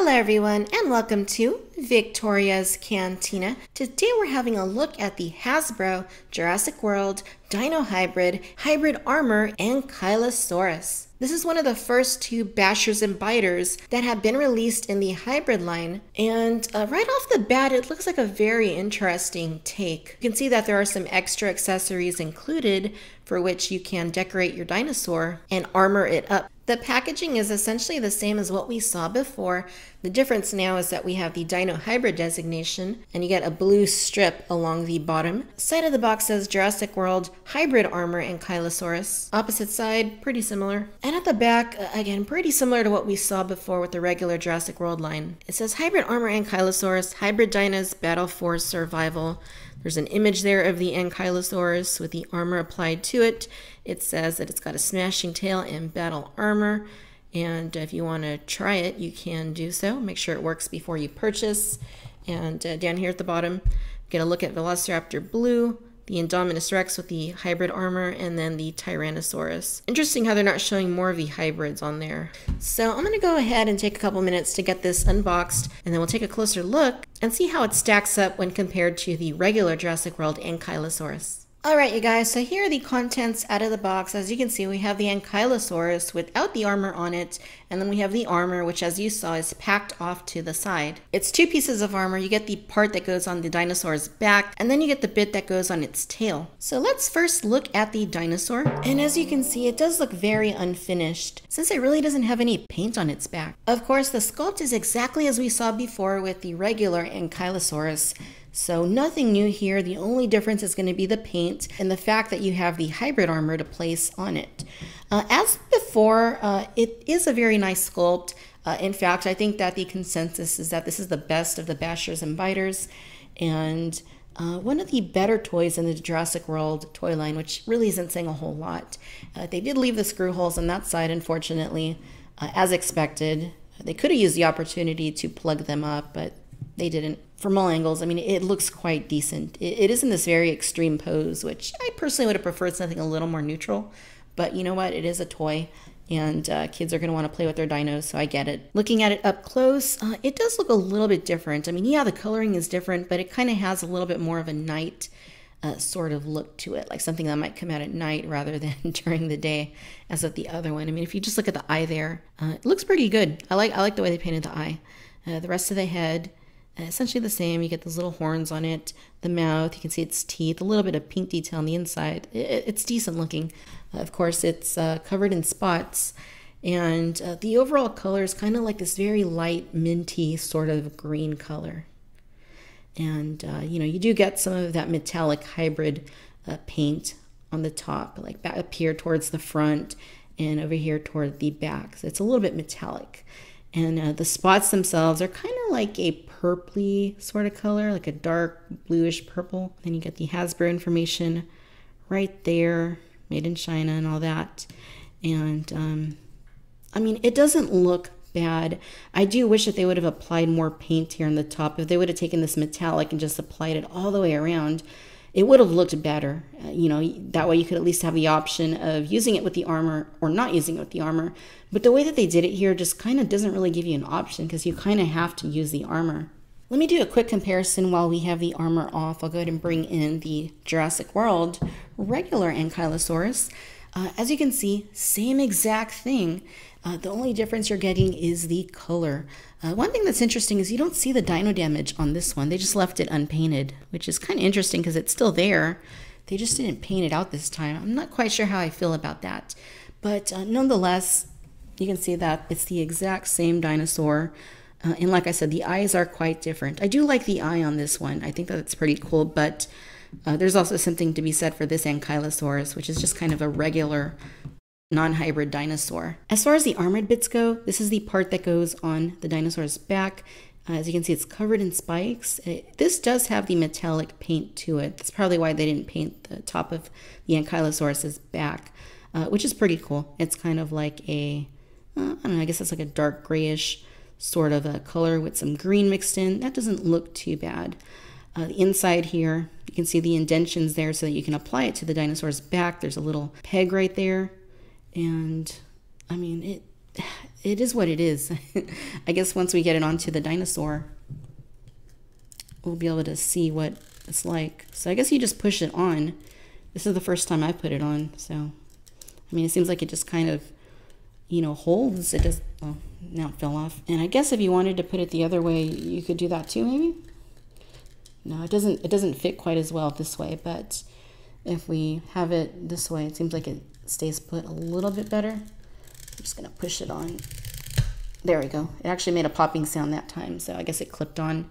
Hello everyone and welcome to Victoria's Cantina. Today we're having a look at the Hasbro Jurassic World Dino Hybrid Armor Ankylosaurus. This is one of the first two bashers and biters that have been released in the hybrid line, and right off the bat it looks like a very interesting take. You can see that there are some extra accessories included for which you can decorate your dinosaur and armor it up. The packaging is essentially the same as what we saw before. The difference now is that we have the Dino Hybrid designation, and you get a blue strip along the bottom. Side of the box says Jurassic World Hybrid Armor Ankylosaurus. Opposite side, pretty similar. And at the back, again, pretty similar to what we saw before with the regular Jurassic World line. It says Hybrid Armor Ankylosaurus, Hybrid Dinos, Battle for Survival. There's an image there of the Ankylosaurus with the armor applied to it. It says that it's got a smashing tail and battle armor. And if you want to try it, you can do so. Make sure it works before you purchase. And down here at the bottom, get a look at Velociraptor Blue, the Indominus Rex with the hybrid armor, and then the Tyrannosaurus. Interesting how they're not showing more of the hybrids on there. So I'm going to go ahead and take a couple minutes to get this unboxed, and then we'll take a closer look and see how it stacks up when compared to the regular Jurassic World Ankylosaurus. Alright you guys, so here are the contents out of the box. As you can see, we have the Ankylosaurus without the armor on it, and then we have the armor, which as you saw is packed off to the side. It's two pieces of armor. You get the part that goes on the dinosaur's back, and then you get the bit that goes on its tail. So let's first look at the dinosaur, and as you can see, it does look very unfinished, since it really doesn't have any paint on its back. Of course, the sculpt is exactly as we saw before with the regular Ankylosaurus. So nothing new here. The only difference is going to be the paint and the fact that you have the hybrid armor to place on it. As before, it is a very nice sculpt. In fact, I think that the consensus is that this is the best of the bashers and biters, and one of the better toys in the Jurassic World toy line, which really isn't saying a whole lot. They did leave the screw holes on that side, unfortunately, as expected. They could have used the opportunity to plug them up, but they didn't. From all angles, I mean, it looks quite decent. It is in this very extreme pose, which I personally would have preferred something a little more neutral. But you know what? It is a toy, and kids are going to want to play with their dinos, so I get it. Looking at it up close, it does look a little bit different. I mean, yeah, the coloring is different, but it kind of has a little bit more of a night sort of look to it, like something that might come out at night rather than during the day, as with the other one. I mean, if you just look at the eye there, it looks pretty good. I like the way they painted the eye. The rest of the head, essentially the same. You get those little horns on it, the mouth, you can see its teeth, a little bit of pink detail on the inside. It's decent looking. Of course, it's covered in spots, and the overall color is kind of like this very light minty sort of green color. And you know, you do get some of that metallic hybrid paint on the top, like back up here towards the front and over here toward the back. So it's a little bit metallic. And the spots themselves are kind of like a purpley sort of color, like a dark bluish purple. Then you get the Hasbro information right there, made in China and all that. And I mean, it doesn't look bad. I do wish that they would have applied more paint here on the top. If they would have taken this metallic and just applied it all the way around, it would have looked better. You know, that way you could at least have the option of using it with the armor or not using it with the armor. But the way that they did it here just kind of doesn't really give you an option, because you kind of have to use the armor. Let me do a quick comparison while we have the armor off. I'll go ahead and bring in the Jurassic World regular Ankylosaurus. As you can see, same exact thing. The only difference you're getting is the color. One thing that's interesting is you don't see the dino damage on this one. They just left it unpainted, which is kind of interesting because it's still there. They just didn't paint it out this time. I'm not quite sure how I feel about that. But nonetheless, you can see that it's the exact same dinosaur. And like I said, the eyes are quite different. I do like the eye on this one. I think that it's pretty cool, but there's also something to be said for this Ankylosaurus, which is just kind of a regular non-hybrid dinosaur. As far as the armored bits go, this is the part that goes on the dinosaur's back. As you can see, it's covered in spikes. This does have the metallic paint to it. That's probably why they didn't paint the top of the Ankylosaurus's back, which is pretty cool. It's kind of like a, I don't know, I guess it's like a dark grayish sort of a color with some green mixed in. That doesn't look too bad. The inside here, you can see the indentions there so that you can apply it to the dinosaur's back. There's a little peg right there. And I mean, it is what it is. I guess once we get it onto the dinosaur, we'll be able to see what it's like. So I guess you just push it on. This is the first time I put it on, so I mean, it seems like it just kind of, you know, holds. It does. Oh, now it fell off. And I guess if you wanted to put it the other way, you could do that too, maybe. No, it doesn't. It doesn't fit quite as well this way. But if we have it this way, it seems like it stays put a little bit better. I'm just gonna push it on. There we go. It actually made a popping sound that time, so I guess it clipped on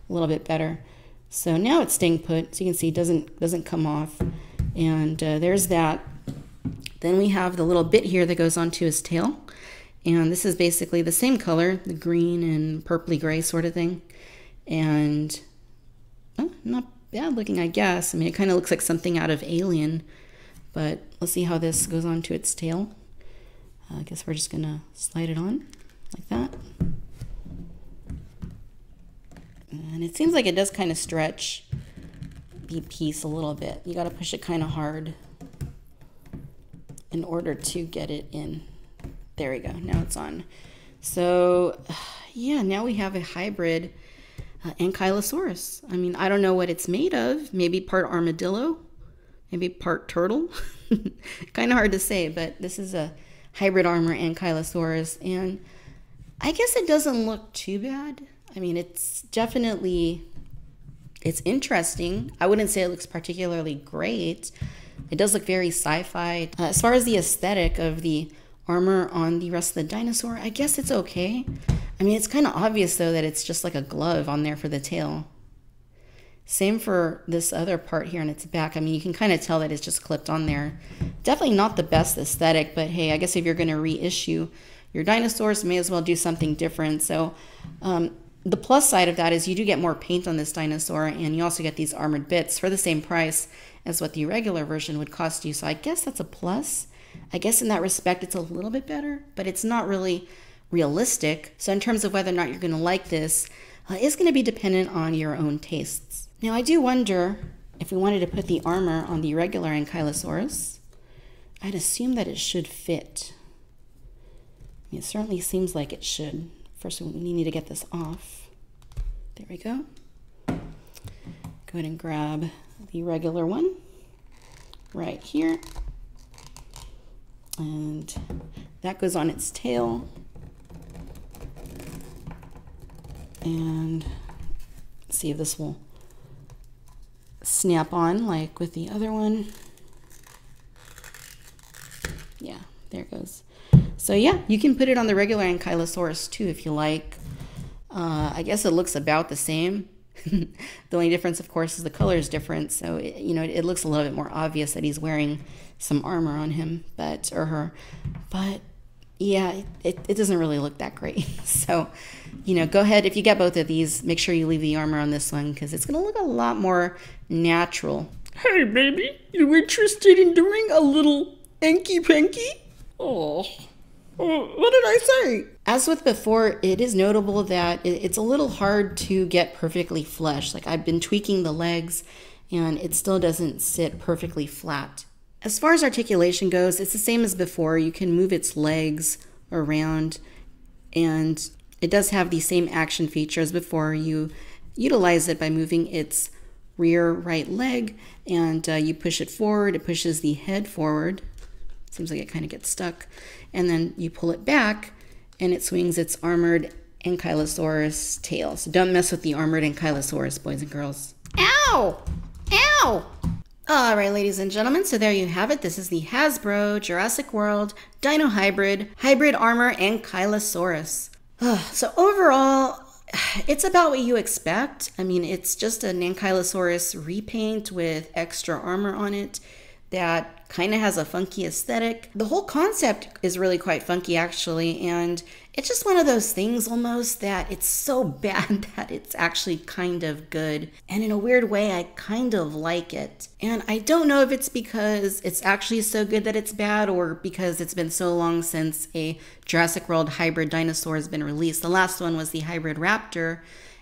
a little bit better. So now it's staying put. So you can see it doesn't come off. And there's that. Then we have the little bit here that goes onto his tail. And this is basically the same color, the green and purpley gray sort of thing. And not bad looking, I guess. I mean, it kind of looks like something out of Alien. But let's see how this goes onto its tail. I guess we're just going to slide it on like that. And it seems like it does kind of stretch the piece a little bit. You got to push it kind of hard in order to get it in. There we go. Now it's on. So yeah, now we have a hybrid Ankylosaurus. I mean, I don't know what it's made of. Maybe part armadillo, maybe part turtle. Kind of hard to say, but this is a Hybrid Armor Ankylosaurus, and I guess it doesn't look too bad. I mean, it's definitely, it's interesting. I wouldn't say it looks particularly great. It does look very sci-fi. As far as the aesthetic of the armor on the rest of the dinosaur, I guess it's okay. I mean, it's kind of obvious, though, that it's just like a glove on there for the tail. Same for this other part here on its back. I mean, you can kind of tell that it's just clipped on there. Definitely not the best aesthetic, but hey, I guess if you're going to reissue your dinosaurs, may as well do something different. So the plus side of that is you do get more paint on this dinosaur, and you also get these armored bits for the same price as what the regular version would cost you. So I guess that's a plus. I guess in that respect, it's a little bit better, but it's not really realistic. So in terms of whether or not you're going to like this, it's going to be dependent on your own tastes. Now, I do wonder if we wanted to put the armor on the regular Ankylosaurus, I'd assume that it should fit. I mean, it certainly seems like it should. First, we need to get this off. There we go. Go ahead and grab the regular one right here. And that goes on its tail. And let's see if this will snap on like with the other one. Yeah, there it goes. So yeah, you can put it on the regular Ankylosaurus too if you like. I guess it looks about the same. The only difference, of course, is the color is different. So it looks a little bit more obvious that he's wearing some armor on him, or her. But yeah, it doesn't really look that great. So, go ahead. If you get both of these, make sure you leave the armor on this one because it's going to look a lot more natural. Hey, baby, you interested in doing a little hanky-panky? Oh, what did I say? As with before, it is notable that it's a little hard to get perfectly flush. Like I've been tweaking the legs and it still doesn't sit perfectly flat. As far as articulation goes, it's the same as before. You can move its legs around and it does have the same action feature as before. You utilize it by moving its rear right leg and you push it forward. It pushes the head forward. Seems like it kind of gets stuck. And then you pull it back and it swings its armored Ankylosaurus tail. So don't mess with the armored Ankylosaurus, boys and girls. Ow! Ow! All right, ladies and gentlemen, so there you have it. This is the Hasbro Jurassic World Dino Hybrid Armor Ankylosaurus. So overall, it's about what you expect. I mean, it's just an Ankylosaurus repaint with extra armor on it that kind of has a funky aesthetic. The whole concept is really quite funky, actually, and it's just one of those things almost that it's so bad that it's actually kind of good. And in a weird way, I kind of like it. And I don't know if it's because it's actually so good that it's bad or because it's been so long since a Jurassic World hybrid dinosaur has been released. The last one was the Hybrid Raptor,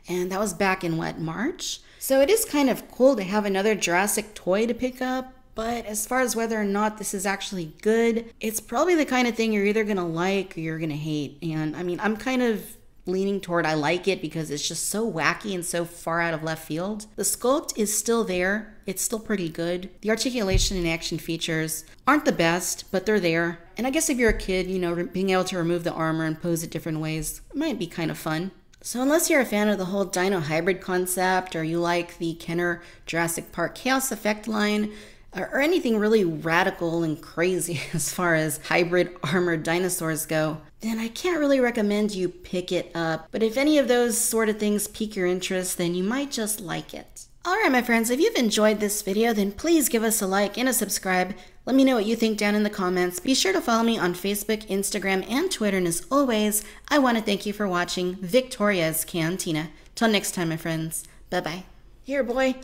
and that was back in, March? So it is kind of cool to have another Jurassic toy to pick up. But as far as whether or not this is actually good, it's probably the kind of thing you're either going to like or you're going to hate. And I mean, I'm kind of leaning toward I like it because it's just so wacky and so far out of left field. The sculpt is still there. It's still pretty good. The articulation and action features aren't the best, but they're there. And I guess if you're a kid, you know, being able to remove the armor and pose it different ways might be kind of fun. So unless you're a fan of the whole Dino hybrid concept, or you like the Kenner Jurassic Park Chaos Effect line, or anything really radical and crazy as far as hybrid armored dinosaurs go, then I can't really recommend you pick it up. But if any of those sort of things pique your interest, then you might just like it. Alright my friends, if you've enjoyed this video, then please give us a like and a subscribe. Let me know what you think down in the comments. Be sure to follow me on Facebook, Instagram, and Twitter. And as always, I want to thank you for watching Victoria's Cantina. Till next time, my friends. Bye-bye. Here, boy.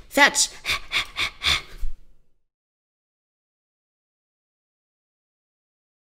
Fetch.